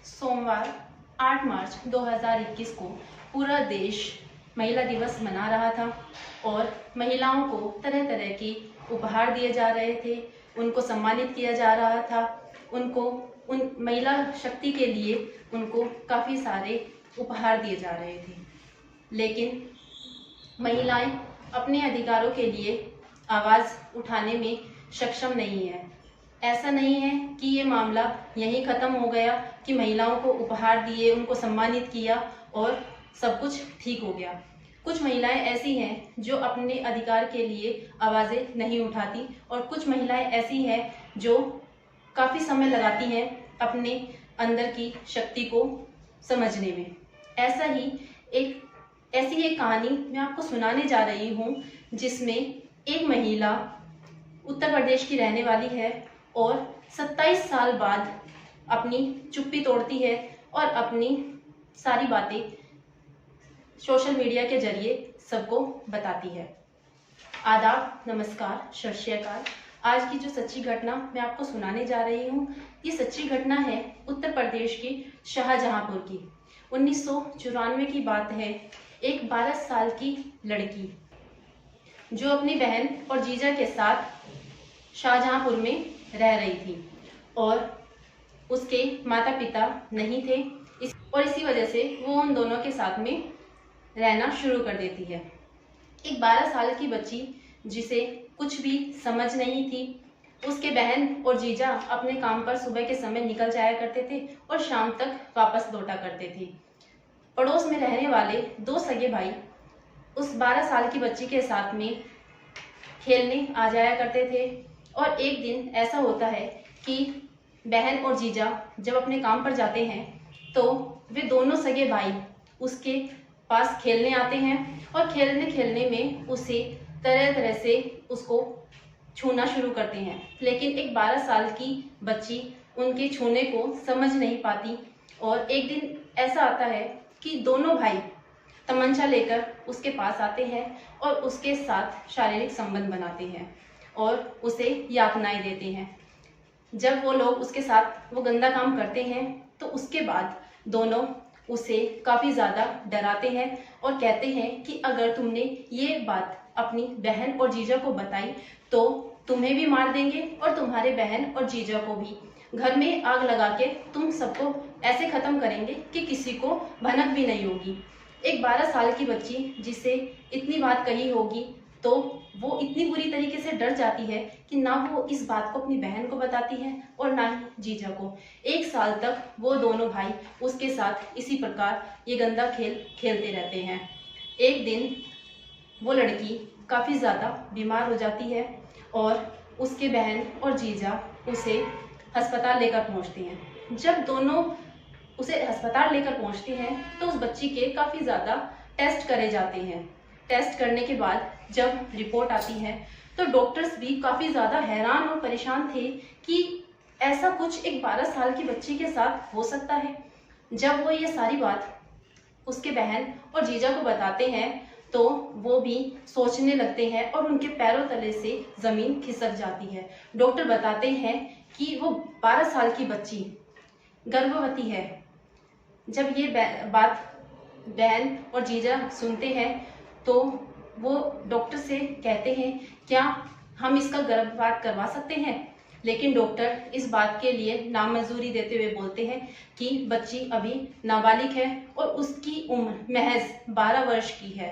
सोमवार 8 मार्च 2021 को पूरा देश महिला दिवस मना रहा था और महिलाओं को तरह तरह के उपहार दिए जा रहे थे, उनको सम्मानित किया जा रहा था, उनको उन महिला शक्ति के लिए उनको काफ़ी सारे उपहार दिए जा रहे थे। लेकिन महिलाएं अपने अधिकारों के लिए आवाज़ उठाने में सक्षम नहीं है। ऐसा नहीं है कि ये मामला यहीं ख़त्म हो गया कि महिलाओं को उपहार दिए, उनको सम्मानित किया और सब कुछ ठीक हो गया। कुछ महिलाएं ऐसी हैं जो अपने अधिकार के लिए आवाज़ें नहीं उठाती और कुछ महिलाएं ऐसी हैं जो काफ़ी समय लगाती हैं अपने अंदर की शक्ति को समझने में। ऐसी एक कहानी मैं आपको सुनाने जा रही हूँ जिसमें एक महिला उत्तर प्रदेश की रहने वाली है और 27 साल बाद अपनी चुप्पी तोड़ती है और अपनी सारी बातें सोशल मीडिया के जरिए सबको बताती है। आदाब, नमस्कार, सत श्री अकाल। आज की जो सच्ची घटना मैं आपको सुनाने जा रही हूँ, ये सच्ची घटना है उत्तर प्रदेश के शाहजहांपुर की। 1994 की बात है। एक 12 साल की लड़की जो अपनी बहन और जीजा के साथ शाहजहांपुर में रह रही थी और उसके माता पिता नहीं थे और इसी वजह से वो उन दोनों के साथ में रहना शुरू कर देती है। एक 12 साल की बच्ची जिसे कुछ भी समझ नहीं थी, उसके बहन और जीजा अपने काम पर सुबह के समय निकल जाया करते थे और शाम तक वापस लौटा करते थे। पड़ोस में रहने वाले 2 सगे भाई उस 12 साल की बच्ची के साथ में खेलने आ जाया करते थे और एक दिन ऐसा होता है कि बहन और जीजा जब अपने काम पर जाते हैं तो वे दोनों सगे भाई उसके पास खेलने आते हैं और खेलने खेलने में उसे तरह तरह से उसको छूना शुरू करते हैं। लेकिन एक 12 साल की बच्ची उनके छूने को समझ नहीं पाती और एक दिन ऐसा आता है कि दोनों भाई तमंचा लेकर उसके पास आते हैं और उसके साथ शारीरिक संबंध बनाते हैं और उसे यातनाएं देते हैं। जब वो लोग उसके साथ वो गंदा काम करते हैं तो उसके बाद दोनों उसे काफ़ी ज़्यादा डराते हैं और कहते हैं कि अगर तुमने ये बात अपनी बहन और जीजा को बताई तो तुम्हें भी मार देंगे और तुम्हारे बहन और जीजा को भी। घर में आग लगा के तुम सबको ऐसे ख़त्म करेंगे कि किसी को भनक भी नहीं होगी। एक 12 साल की बच्ची जिसे इतनी बात कही होगी तो वो इतनी बुरी तरीके से डर जाती है कि ना वो इस बात को अपनी बहन को बताती है और ना ही जीजा को। 1 साल तक वो दोनों भाई उसके साथ इसी प्रकार ये गंदा खेल खेलते रहते हैं। एक दिन वो लड़की काफ़ी ज़्यादा बीमार हो जाती है और उसके बहन और जीजा उसे अस्पताल लेकर पहुंचते हैं। जब दोनों उसे अस्पताल लेकर पहुंचते हैं तो उस बच्ची के काफ़ी ज़्यादा टेस्ट करे जाते हैं। टेस्ट करने के बाद जब रिपोर्ट आती है तो डॉक्टर्स भी काफ़ी ज़्यादा हैरान और परेशान थे कि ऐसा कुछ एक 12 साल की बच्ची के साथ हो सकता है। जब वो ये सारी बात उसके बहन और जीजा को बताते हैं तो वो भी सोचने लगते हैं और उनके पैरों तले से ज़मीन खिसक जाती है। डॉक्टर बताते हैं कि वो 12 साल की बच्ची गर्भवती है। जब ये बात बहन और जीजा सुनते हैं तो वो डॉक्टर से कहते हैं क्या हम इसका गर्भपात करवा सकते हैं। लेकिन डॉक्टर इस बात के लिए नामंजूरी देते हुए बोलते हैं कि बच्ची अभी नाबालिग है और उसकी उम्र महज 12 वर्ष की है,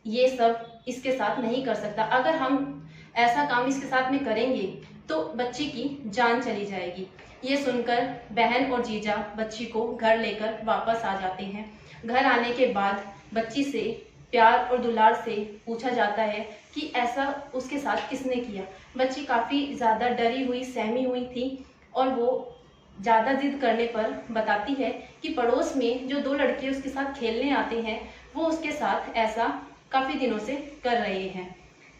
ये सब इसके साथ नहीं कर सकता। अगर हम ऐसा काम इसके साथ में करेंगे तो बच्ची की जान चली जाएगी। ये सुनकर बहन और जीजा बच्ची को घर लेकर वापस आ जाते हैं। घर आने के बाद बच्ची से प्यार और दुलार से पूछा जाता है कि ऐसा उसके साथ किसने किया। बच्ची काफ़ी ज़्यादा डरी हुई, सहमी हुई थी और वो ज़्यादा जिद करने पर बताती है कि पड़ोस में जो 2 लड़के उसके साथ खेलने आते हैं वो उसके साथ ऐसा काफ़ी दिनों से कर रहे हैं।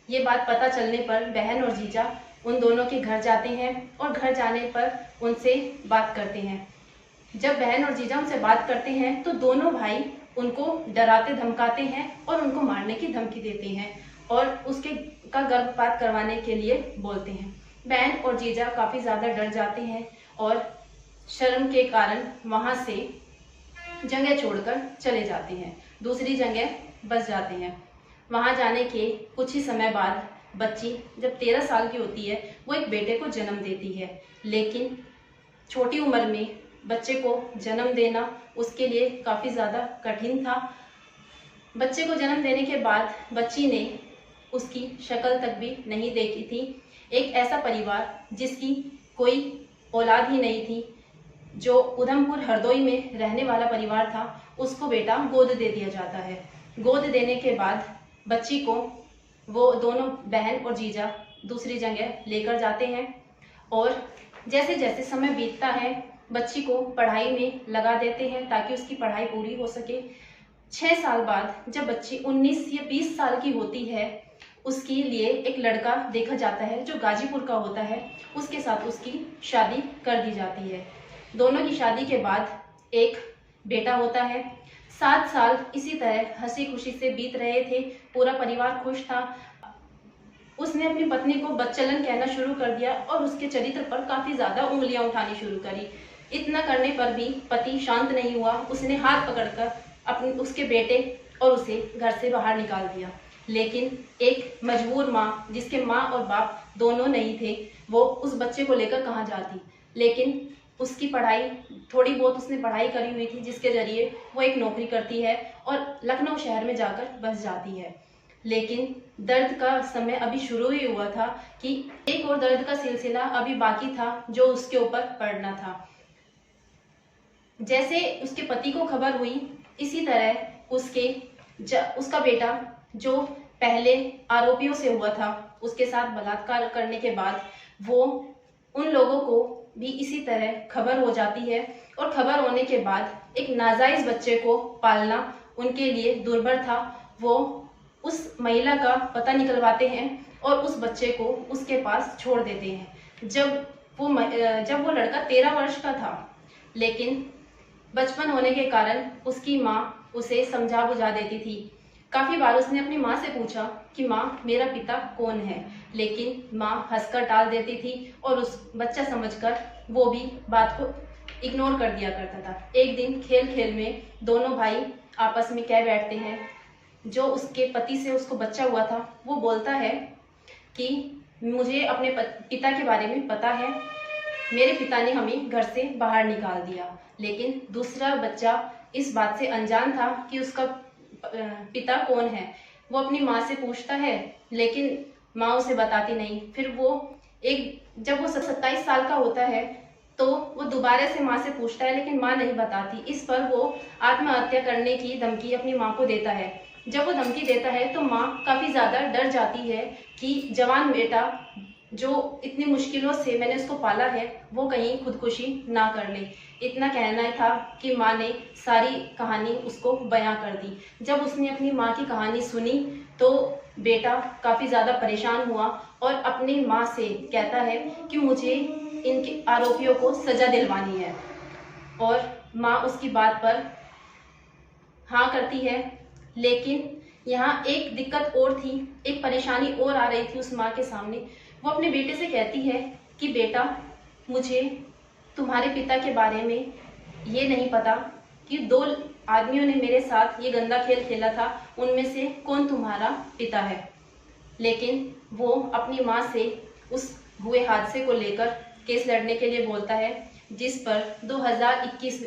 ये बात पता चलने पर बहन और जीजा उन दोनों के घर जाते हैं और घर जाने पर उनसे बात करते हैं। जब बहन और जीजा उनसे बात करते हैं तो दोनों भाई उनको डराते धमकाते हैं और उनको मारने की धमकी देते हैं और उसके का गर्भपात करवाने के लिए बोलते हैं। बहन और जीजा काफ़ी ज़्यादा डर जाते हैं और शर्म के कारण वहां से जगह छोड़कर चले जाते हैं, दूसरी जगह बस जाते हैं। वहां जाने के कुछ ही समय बाद बच्ची जब 13 साल की होती है वो एक बेटे को जन्म देती है। लेकिन छोटी उम्र में बच्चे को जन्म देना उसके लिए काफ़ी ज़्यादा कठिन था। बच्चे को जन्म देने के बाद बच्ची ने उसकी शक्ल तक भी नहीं देखी थी। एक ऐसा परिवार जिसकी कोई औलाद ही नहीं थी, जो उधमपुर हरदोई में रहने वाला परिवार था, उसको बेटा गोद दे दिया जाता है। गोद देने के बाद बच्ची को वो दोनों बहन और जीजा दूसरी जगह लेकर जाते हैं और जैसे जैसे समय बीतता है बच्ची को पढ़ाई में लगा देते हैं ताकि उसकी पढ़ाई पूरी हो सके। 6 साल बाद जब बच्ची 19 या 20 साल की होती है, उसके लिए एक लड़का देखा जाता है जो गाजीपुर का होता है। उसके साथ उसकी शादी कर दी जाती है। दोनों की शादी के बाद एक बेटा होता है। 7 साल इसी तरह हंसी खुशी से बीत रहे थे, पूरा परिवार खुश था। उसने अपनी पत्नी को बच्चलन कहना शुरू कर दिया और उसके चरित्र पर काफी ज्यादा उंगलियां उठानी शुरू करी। इतना करने पर भी पति शांत नहीं हुआ। उसने हाथ पकड़कर अपने उसके बेटे और उसे घर से बाहर निकाल दिया। लेकिन एक मजबूर माँ, जिसके माँ और बाप दोनों नहीं थे, वो उस बच्चे को लेकर कहाँ जाती। लेकिन उसकी पढ़ाई, थोड़ी बहुत उसने पढ़ाई करी हुई थी जिसके जरिए वो एक नौकरी करती है और लखनऊ शहर में जाकर बस जाती है। लेकिन दर्द का समय अभी शुरू ही हुआ था कि एक और दर्द का सिलसिला अभी बाकी था जो उसके ऊपर पड़ना था। जैसे उसके पति को खबर हुई, इसी तरह उसका बेटा जो पहले आरोपियों से हुआ था, उसके साथ बलात्कार करने के बाद वो उन लोगों को भी इसी तरह खबर हो जाती है और खबर होने के बाद एक नाजायज बच्चे को पालना उनके लिए दुर्भर था। वो उस महिला का पता निकलवाते हैं और उस बच्चे को उसके पास छोड़ देते हैं। जब वो लड़का 13 वर्ष का था, लेकिन बचपन होने के कारण उसकी माँ उसे समझा बुझा देती थी। काफी बार उसने अपनी माँ से पूछा कि माँ, मेरा पिता कौन है, लेकिन माँ हंसकर टाल देती थी और उस बच्चा समझकर वो भी बात को इग्नोर कर दिया करता था। एक दिन खेल खेल में दोनों भाई आपस में कह बैठते हैं, जो उसके पति से उसको बच्चा हुआ था वो बोलता है कि मुझे अपने पिता के बारे में पता है, मेरे पिता ने हमें घर से बाहर निकाल दिया। लेकिन दूसरा बच्चा इस बात से अनजान था कि उसका पिता कौन है। वो अपनी माँ से पूछता है, लेकिन माँ उसे बताती नहीं। फिर जब वो 27 साल का होता है तो वो दोबारा से माँ से पूछता है, लेकिन माँ नहीं बताती। इस पर वो आत्महत्या करने की धमकी अपनी माँ को देता है। जब वो धमकी देता है तो माँ काफी ज्यादा डर जाती है कि जवान बेटा जो इतनी मुश्किलों से मैंने उसको पाला है वो कहीं खुदकुशी ना कर ले। इतना कहना था कि माँ ने सारी कहानी उसको बयां कर दी। जब उसने अपनी माँ की कहानी सुनी तो बेटा काफी ज्यादा परेशान हुआ और अपनी माँ से कहता है कि मुझे इनके आरोपियों को सजा दिलवानी है, और माँ उसकी बात पर हाँ करती है। लेकिन यहाँ एक दिक्कत और थी, एक परेशानी और आ रही थी उस माँ के सामने। वो अपने बेटे से कहती है कि बेटा, मुझे तुम्हारे पिता के बारे में ये नहीं पता कि 2 आदमियों ने मेरे साथ ये गंदा खेल खेला था, उनमें से कौन तुम्हारा पिता है। लेकिन वो अपनी माँ से उस हुए हादसे को लेकर केस लड़ने के लिए बोलता है, जिस पर 2021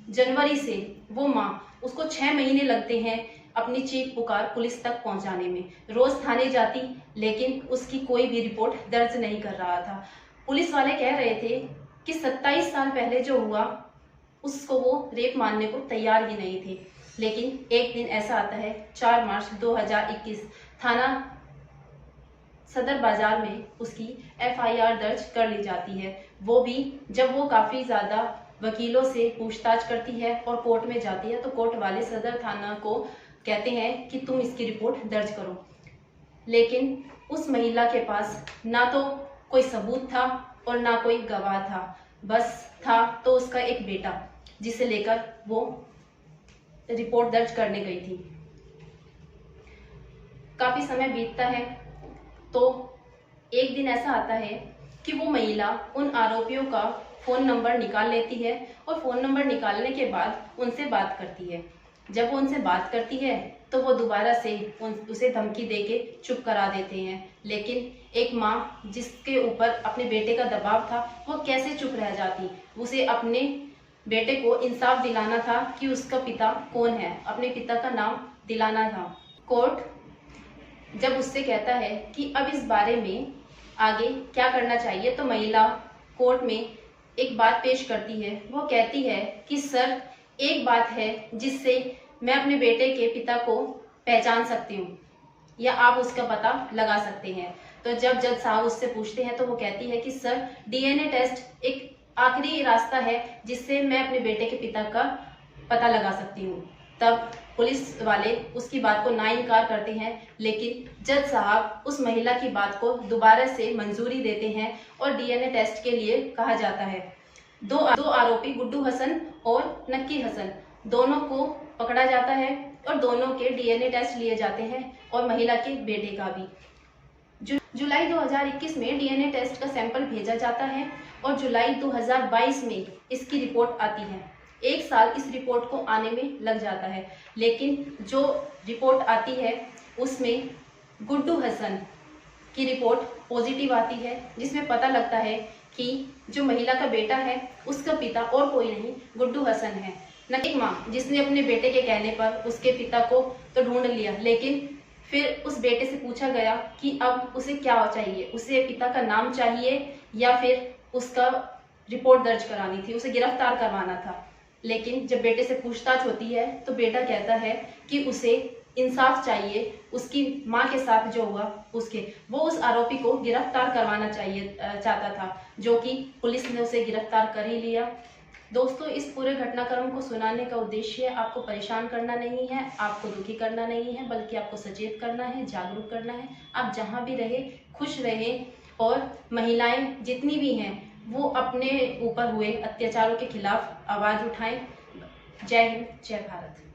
जनवरी से वो माँ, उसको 6 महीने लगते हैं अपनी चीख पुकार पुलिस तक पहुंचाने में। रोज थाने जाती, लेकिन उसकी कोई भी रिपोर्ट दर्ज नहीं कर रहा था। पुलिस वाले कह रहे थे कि 27 साल पहले जो हुआ उसको वो रेप मानने को तैयार ही नहीं थे। लेकिन एक दिन ऐसा आता है, 4 मार्च 2021, थाना सदर बाजार में उसकी FIR दर्ज कर ली जाती है। वो भी जब वो काफी ज्यादा वकीलों से पूछताछ करती है और कोर्ट में जाती है तो कोर्ट वाले सदर थाना को कहते हैं कि तुम इसकी रिपोर्ट दर्ज करो। लेकिन उस महिला के पास ना तो कोई सबूत था और ना कोई गवाह था, बस था तो उसका एक बेटा, जिसे लेकर वो रिपोर्ट दर्ज करने गई थी। काफी समय बीतता है तो एक दिन ऐसा आता है कि वो महिला उन आरोपियों का फ़ोन नंबर निकाल लेती है और फ़ोन नंबर निकालने के बाद उनसे बात करती है। जब वो उनसे बात करती है तो वो दोबारा से उसे धमकी देके चुप करा देते हैं। लेकिन एक माँ जिसके ऊपर अपने बेटे का दबाव था, वो कैसे चुप रह जाती। उसे अपने बेटे को इंसाफ दिलाना था कि उसका पिता कौन है, अपने पिता का नाम दिलाना था। कोर्ट जब उससे कहता है कि अब इस बारे में आगे क्या करना चाहिए, तो महिला कोर्ट में एक बात पेश करती है। वो कहती है कि सर, एक बात है जिससे मैं अपने बेटे के पिता को पहचान सकती हूँ या आप उसका पता लगा सकते हैं। तो जब जज साहब उससे पूछते हैं तो वो कहती है कि सर, डीएनए टेस्ट एक आखिरी रास्ता है जिससे मैं अपने बेटे के पिता का पता लगा सकती हूँ। तब पुलिस वाले उसकी बात को ना इनकार करते हैं, लेकिन जज साहब उस महिला की बात को दोबारा से मंजूरी देते हैं और डीएनए टेस्ट के लिए कहा जाता है। दो आरोपी गुड्डू हसन और नक्की हसन दोनों को पकड़ा जाता है और दोनों के डीएनए टेस्ट लिए जाते हैं और महिला के बेटे का भी। जुलाई 2021 में डीएनए टेस्ट का सैंपल भेजा जाता है और जुलाई 2022 में इसकी रिपोर्ट आती है। 1 साल इस रिपोर्ट को आने में लग जाता है, लेकिन जो रिपोर्ट आती है उसमें गुड्डू हसन की रिपोर्ट पॉजिटिव आती है, जिसमें पता लगता है कि जो महिला का बेटा है उसका पिता और कोई नहीं गुड्डू हसन है। न एक माँ जिसने अपने बेटे के कहने पर उसके पिता को तो ढूंढ लिया, लेकिन फिर उस बेटे से पूछा गया कि अब उसे क्या चाहिए, उसे पिता का नाम चाहिए या फिर उसका रिपोर्ट दर्ज करानी थी, उसे गिरफ्तार करवाना था। लेकिन जब बेटे से पूछताछ होती है तो बेटा कहता है कि उसे इंसाफ चाहिए, उसकी माँ के साथ जो हुआ वो उस आरोपी को गिरफ्तार करवाना चाहता था, जो कि पुलिस ने उसे गिरफ्तार कर ही लिया। दोस्तों, इस पूरे घटनाक्रम को सुनाने का उद्देश्य आपको परेशान करना नहीं है, आपको दुखी करना नहीं है, बल्कि आपको सचेत करना है, जागरूक करना है। आप जहाँ भी रहे खुश रहें और महिलाएं जितनी भी हैं वो अपने ऊपर हुए अत्याचारों के खिलाफ आवाज़ उठाएं। जय हिंद, जय भारत।